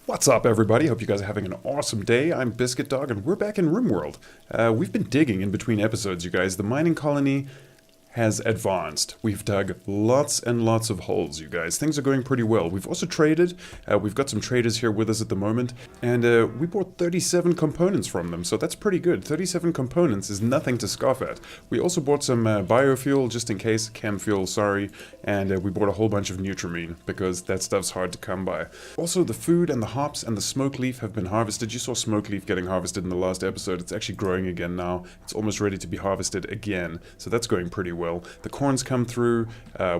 What's up, everybody? Hope you guys are having an awesome day. I'm Biscuit Dog, and we're back in Rimworld. We've been digging in between episodes, you guys. The mining colony has advanced. We've dug lots and lots of holes, you guys. Things are going pretty well. We've also traded. We've got some traders here with us at the moment, and we bought 37 components from them, so that's pretty good. 37 components is nothing to scoff at. We also bought some biofuel, just in case, chem fuel, sorry, and we bought a whole bunch of Nutramine, because that stuff's hard to come by. Also, the food and the hops and the smoke leaf have been harvested. You saw smoke leaf getting harvested in the last episode. It's actually growing again now. It's almost ready to be harvested again, so that's going pretty well. The corn's come through,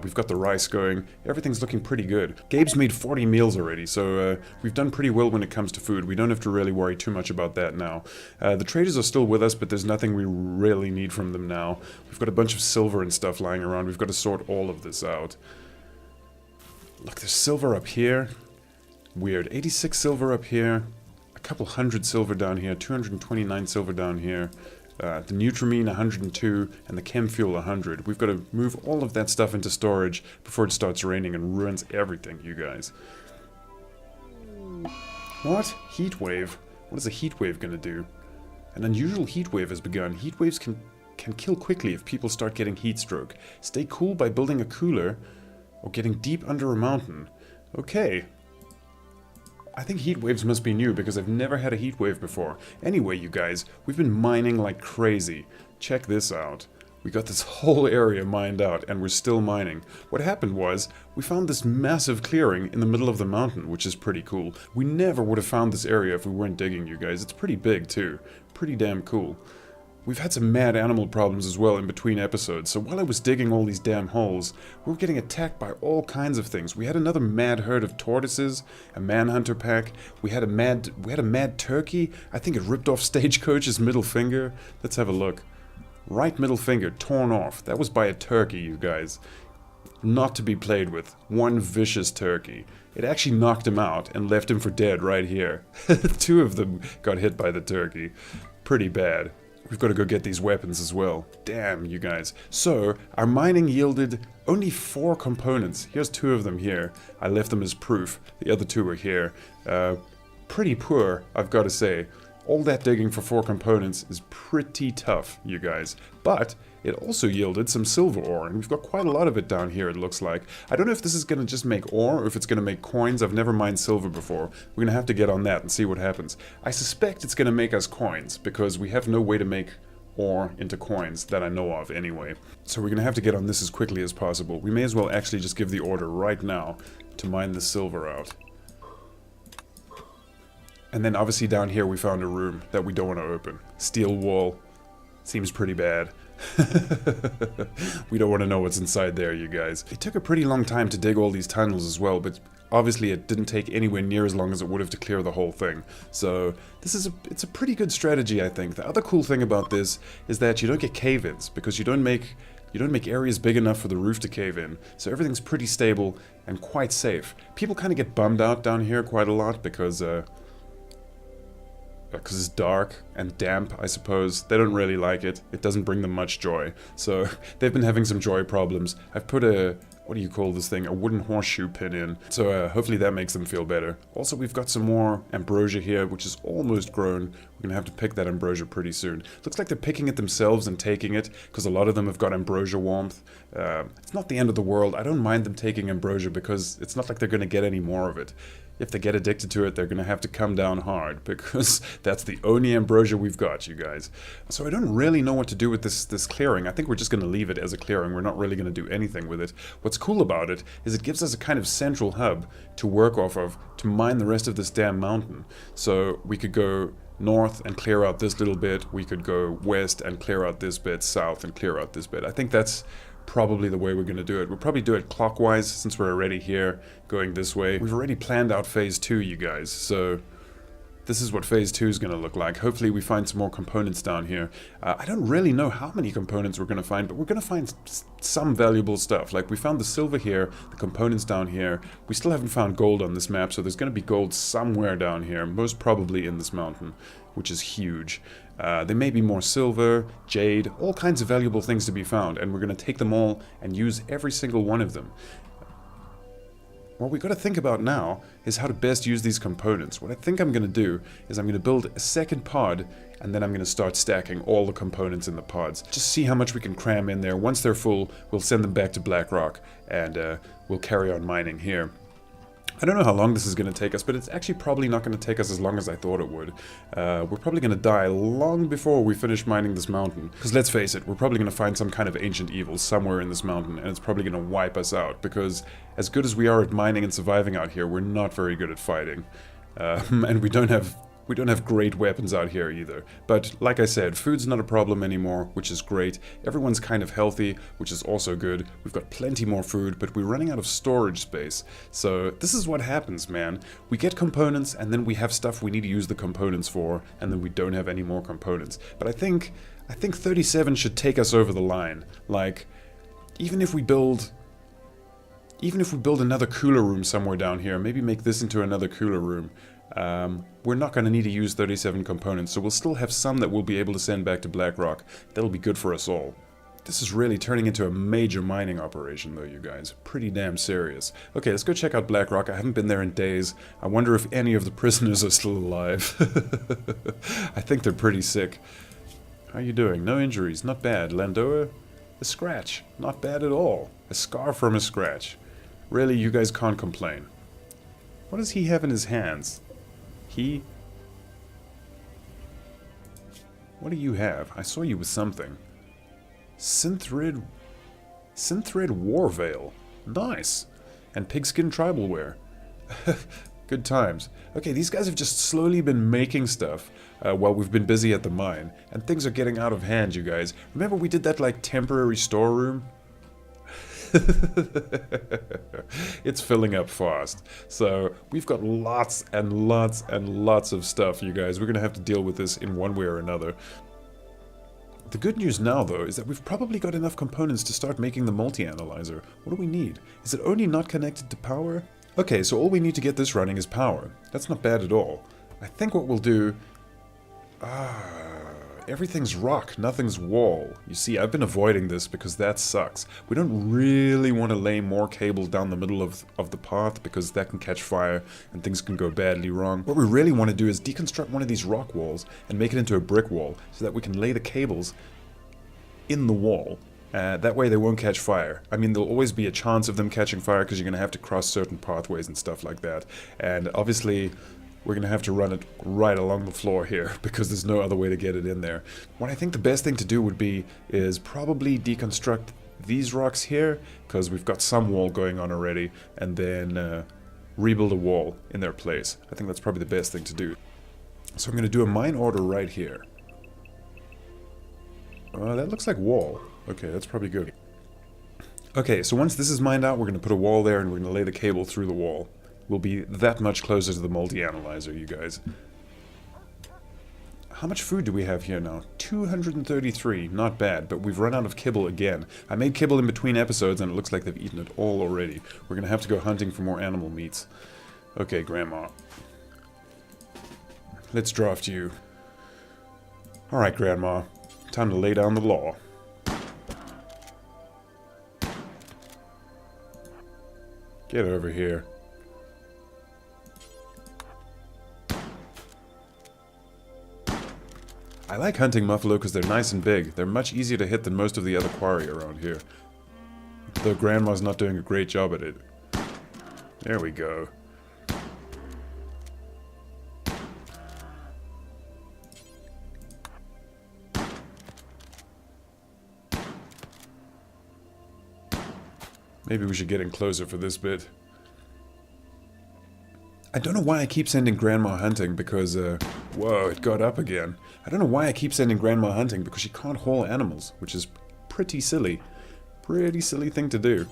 we've got the rice going, everything's looking pretty good. Gabe's made 40 meals already, so we've done pretty well when it comes to food. We don't have to really worry too much about that now. The traders are still with us, but there's nothing we really need from them now. We've got a bunch of silver and stuff lying around. We've got to sort all of this out. Look, there's silver up here. Weird. 86 silver up here. A couple hundred silver down here. 229 silver down here. The Nutramine 102 and the chem fuel 100. We've got to move all of that stuff into storage before it starts raining and ruins everything, you guys. What? Heat wave? What is a heat wave gonna do? An unusual heat wave has begun. Heat waves can kill quickly if people start getting heat stroke. Stay cool by building a cooler or getting deep under a mountain. Okay. I think heat waves must be new because I've never had a heat wave before. Anyway, you guys, we've been mining like crazy. Check this out. We got this whole area mined out and we're still mining. What happened was, we found this massive clearing in the middle of the mountain, which is pretty cool. We never would have found this area if we weren't digging, you guys. It's pretty big too. Pretty damn cool. We've had some mad animal problems as well in between episodes, so while I was digging all these damn holes, we were getting attacked by all kinds of things. We had another mad herd of tortoises, a manhunter pack, we had a mad turkey. I think it ripped off Stagecoach's middle finger. Let's have a look. Right middle finger torn off. That was by a turkey, you guys. Not to be played with. One vicious turkey. It actually knocked him out and left him for dead right here. Two of them got hit by the turkey. Pretty bad. We've got to go get these weapons as well. Damn, you guys. So, our mining yielded only 4 components. Here's 2 of them here. I left them as proof. The other 2 are here. Pretty poor, I've got to say. All that digging for 4 components is pretty tough, you guys. But it also yielded some silver ore, and we've got quite a lot of it down here, it looks like. I don't know if this is going to just make ore, or if it's going to make coins. I've never mined silver before. We're going to have to get on that and see what happens. I suspect it's going to make us coins, because we have no way to make ore into coins that I know of anyway. So we're going to have to get on this as quickly as possible. We may as well actually just give the order right now to mine the silver out. And then obviously down here we found a room that we don't want to open. Steel wall. Seems pretty bad. We don't want to know what's inside there, you guys. It took a pretty long time to dig all these tunnels as well, but obviously it didn't take anywhere near as long as it would have to clear the whole thing. So it's a pretty good strategy, I think. The other cool thing about this is that you don't get cave-ins, because you don't make areas big enough for the roof to cave in. So everything's pretty stable and quite safe. People kind of get bummed out down here quite a lot because it's dark and damp, I suppose. They don't really like it. It doesn't bring them much joy. So they've been having some joy problems. I've put a, what do you call this thing? A wooden horseshoe pin in. So hopefully that makes them feel better. Also, we've got some more ambrosia here, which is almost grown. We're going to have to pick that ambrosia pretty soon. Looks like they're picking it themselves and taking it, because a lot of them have got ambrosia warmth. It's not the end of the world. I don't mind them taking ambrosia, because it's not like they're going to get any more of it. If they get addicted to it, they're going to have to come down hard, because that's the only ambrosia we've got, you guys. So I don't really know what to do with this clearing. I think we're just going to leave it as a clearing. We're not really going to do anything with it. What's cool about it is it gives us a kind of central hub to work off of to mine the rest of this damn mountain. So we could go north and clear out this little bit. We could go west and clear out this bit, south and clear out this bit. I think that's probably the way we're going to do it. We'll probably do it clockwise, since we're already here, going this way. We've already planned out phase 2, you guys, so this is what phase 2 is going to look like. Hopefully we find some more components down here. I don't really know how many components we're going to find, but we're going to find some valuable stuff. Like, we found the silver here, the components down here. We still haven't found gold on this map, so there's going to be gold somewhere down here, most probably in this mountain, which is huge. There may be more silver, jade, all kinds of valuable things to be found, and we're going to take them all and use every single one of them. what we got to think about now is how to best use these components. What I think I'm going to do is I'm going to build a second pod, and then I'm going to start stacking all the components in the pods. Just see how much we can cram in there. Once they're full, we'll send them back to Blackrock, and we'll carry on mining here. I don't know how long this is going to take us, but it's actually probably not going to take us as long as I thought it would. We're probably going to die long before we finish mining this mountain. Because let's face it, we're probably going to find some kind of ancient evil somewhere in this mountain, and it's probably going to wipe us out. Because as good as we are at mining and surviving out here, we're not very good at fighting. And we don't have great weapons out here either. But like I said, food's not a problem anymore, which is great. Everyone's kind of healthy, which is also good. We've got plenty more food, but we're running out of storage space. So this is what happens, man. We get components, and then we have stuff we need to use the components for, and then we don't have any more components. But I think 37 should take us over the line. Like, even if we build another cooler room somewhere down here, maybe make this into another cooler room, we're not going to need to use 37 components, so we'll still have some that we'll be able to send back to Blackrock. That'll be good for us all. This is really turning into a major mining operation though, you guys. Pretty damn serious. Okay, let's go check out Blackrock. I haven't been there in days. I wonder if any of the prisoners are still alive. I think they're pretty sick. How you doing? No injuries. Not bad. Landoa? A scratch. Not bad at all. A scar from a scratch. Really, you guys can't complain. What does he have in his hands? What do you have? I saw you with something. Synthrid War Veil. Nice. And pigskin tribal wear. Good times. Okay, these guys have just slowly been making stuff while we've been busy at the mine. And things are getting out of hand, you guys. Remember we did that, like, temporary storeroom? It's filling up fast. So we've got lots and lots and lots of stuff, you guys. We're gonna have to deal with this in one way or another. The good news now, though, is that we've probably got enough components to start making the multi-analyzer. What do we need? Is it only not connected to power? Okay, so all we need to get this running is power. That's not bad at all. I think what we'll do... everything's rock, nothing's wall. You see, I've been avoiding this because that sucks. We don't really want to lay more cable down the middle of the path because that can catch fire and things can go badly wrong. What we really want to do is deconstruct one of these rock walls and make it into a brick wall so that we can lay the cables in the wall. That way they won't catch fire. I mean, there'll always be a chance of them catching fire because you're going to have to cross certain pathways and stuff like that. And obviously... we're going to have to run it right along the floor here because there's no other way to get it in there. What I think the best thing to do would be is probably deconstruct these rocks here because we've got some wall going on already, and then rebuild a wall in their place. I think that's probably the best thing to do. So I'm going to do a mine order right here. That looks like wall. Okay, that's probably good. Okay, so once this is mined out, we're going to put a wall there and we're going to lay the cable through the wall. We'll be that much closer to the multi-analyzer, you guys. How much food do we have here now? 233, not bad, but we've run out of kibble again. I made kibble in between episodes and it looks like they've eaten it all already. We're gonna have to go hunting for more animal meats. Okay, Grandma. Let's draft you. Alright, Grandma. Time to lay down the law. Get over here. I like hunting muffalo because they're nice and big. They're much easier to hit than most of the other quarry around here. Though Grandma's not doing a great job at it. There we go. Maybe we should get in closer for this bit. I don't know why I keep sending Grandma hunting because, whoa, it got up again. I don't know why I keep sending Grandma hunting because she can't haul animals, which is pretty silly. Pretty silly thing to do.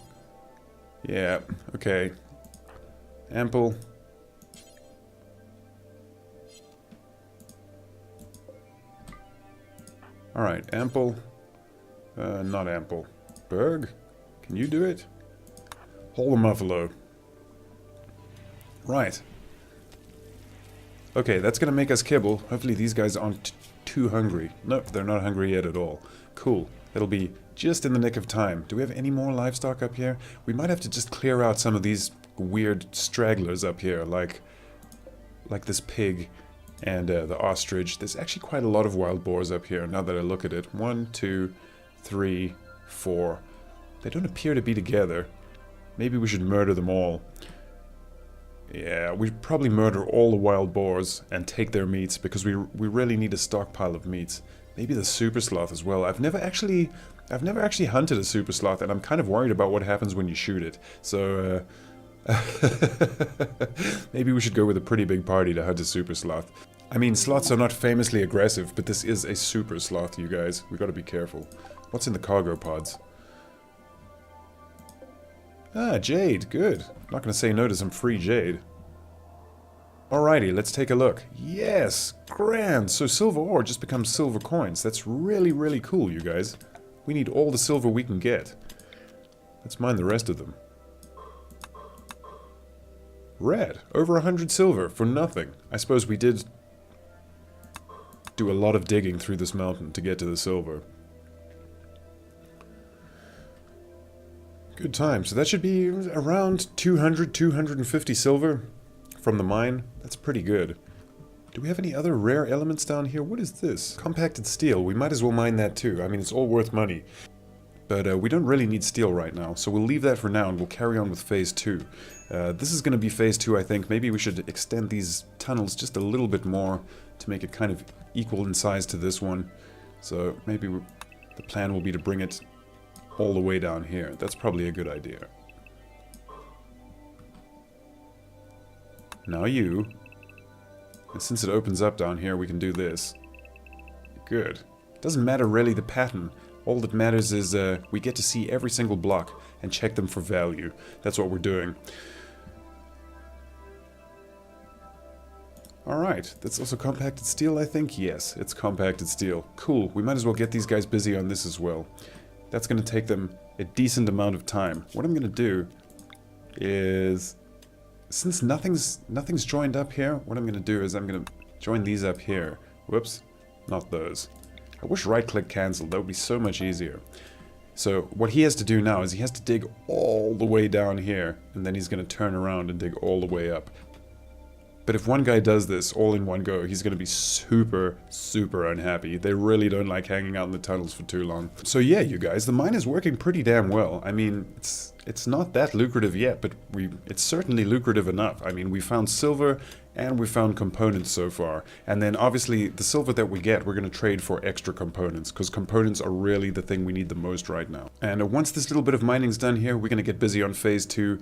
Yeah, okay. Ample. Alright, ample. Not ample. Berg? Can you do it? Haul the muffalo. Right. Okay, that's gonna make us kibble. Hopefully these guys aren't too hungry. Nope, they're not hungry yet at all. Cool. That'll be Just in the nick of time. Do we have any more livestock up here? We might have to just clear out some of these weird stragglers up here, like this pig and the ostrich. There's actually quite a lot of wild boars up here, now that I look at it. 1, 2, 3, 4. They don't appear to be together. Maybe we should murder them all. Yeah, we should probably murder all the wild boars and take their meats, because we really need a stockpile of meats. Maybe the super sloth as well. I've never actually hunted a super sloth, and I'm kind of worried about what happens when you shoot it. So, maybe we should go with a pretty big party to hunt a super sloth. I mean, sloths are not famously aggressive, but this is a super sloth, you guys. We gotta be careful. What's in the cargo pods? Ah, jade. Good. Not gonna say no to some free jade. Alrighty, let's take a look. Yes! Grand! So silver ore just becomes silver coins. That's really, really cool, you guys. We need all the silver we can get. Let's mine the rest of them. Red. Over 100 silver for nothing. I suppose we did do a lot of digging through this mountain to get to the silver. Good time. So that should be around 200, 250 silver from the mine. That's pretty good. Do we have any other rare elements down here? What is this? Compacted steel. We might as well mine that too. I mean, it's all worth money. But we don't really need steel right now, so we'll leave that for now and we'll carry on with phase 2. This is going to be phase 2, I think. Maybe we should extend these tunnels just a little bit more to make it kind of equal in size to this one. So maybe the plan will be to bring it all the way down here. That's probably a good idea. Now you. And since it opens up down here, we can do this. Good. Doesn't matter really the pattern. All that matters is we get to see every single block and check them for value. That's what we're doing. Alright, that's also compacted steel, I think? Yes, it's compacted steel. Cool, we might as well get these guys busy on this as well. That's going to take them a decent amount of time. What I'm going to do is, since nothing's joined up here, what I'm going to do is I'm going to join these up here. Whoops, not those. I wish right-click cancel, that would be so much easier. So what he has to do now is he has to dig all the way down here, and then he's going to turn around and dig all the way up. But if one guy does this all in one go, he's going to be super, super unhappy. They really don't like hanging out in the tunnels for too long. So yeah, you guys, the mine is working pretty damn well. I mean, it's not that lucrative yet, but it's certainly lucrative enough. I mean, we found silver and we found components so far. And then obviously the silver that we get, we're going to trade for extra components, because components are really the thing we need the most right now. And once this little bit of mining's done here, we're going to get busy on phase 2.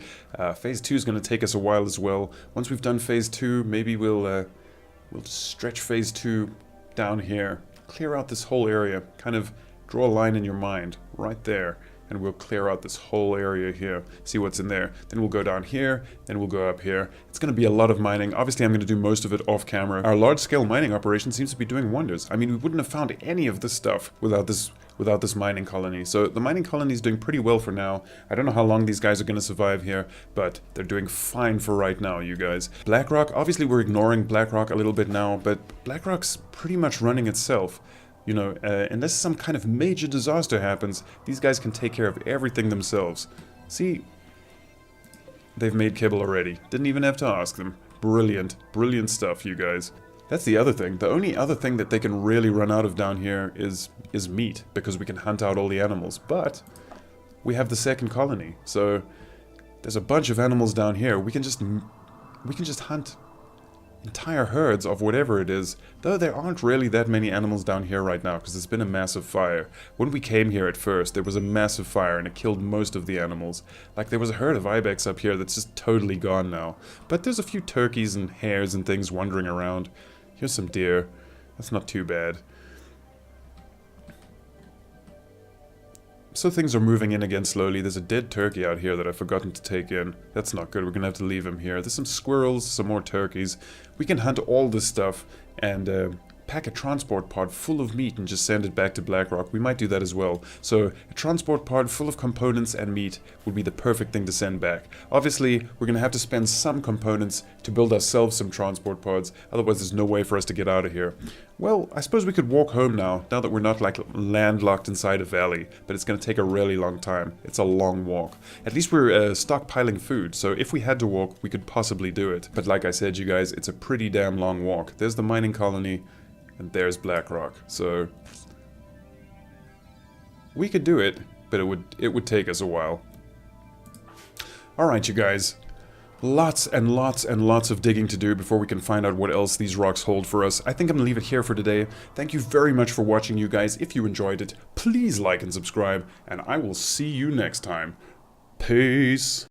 Phase 2 is going to take us a while as well. Once we've done phase 2, maybe we'll stretch phase 2 down here, clear out this whole area, kind of draw a line in your mind right there. And we'll clear out this whole area here, see what's in there. Then we'll go down here, then we'll go up here. It's going to be a lot of mining. Obviously, I'm going to do most of it off camera. Our large-scale mining operation seems to be doing wonders. I mean, we wouldn't have found any of this stuff without this mining colony. So the mining colony is doing pretty well for now. I don't know how long these guys are going to survive here, but they're doing fine for right now, you guys. Blackrock, obviously we're ignoring Blackrock a little bit now, but Blackrock's pretty much running itself. You know, unless some kind of major disaster happens, these guys can take care of everything themselves. See? They've made kibble already. Didn't even have to ask them. Brilliant. Brilliant stuff, you guys. That's the other thing. The only other thing that they can really run out of down here is meat, because we can hunt out all the animals. But we have the second colony, so there's a bunch of animals down here. We can just hunt entire herds of whatever it is, though there aren't really that many animals down here right now because there's been a massive fire. When we came here at first, there was a massive fire and it killed most of the animals. Like, there was a herd of ibex up here that's just totally gone now. But there's a few turkeys and hares and things wandering around. Here's some deer. That's not too bad. So things are moving in again slowly. There's a dead turkey out here that I've forgotten to take in. That's not good. We're gonna have to leave him here. There's some squirrels, some more turkeys. We can hunt all this stuff and pack a transport pod full of meat and just send it back to Blackrock. We might do that as well. So a transport pod full of components and meat would be the perfect thing to send back. Obviously, we're going to have to spend some components to build ourselves some transport pods, otherwise there's no way for us to get out of here. Well, I suppose we could walk home now that we're not like landlocked inside a valley, but it's going to take a really long time. It's a long walk. At least we're stockpiling food, so if we had to walk, we could possibly do it. But like I said, you guys, it's a pretty damn long walk. There's the mining colony, and there's Blackrock. So we could do it, but it would take us a while. Alright, you guys. Lots and lots and lots of digging to do before we can find out what else these rocks hold for us. I think I'm gonna leave it here for today. Thank you very much for watching, you guys. If you enjoyed it, please like and subscribe, and I will see you next time. Peace.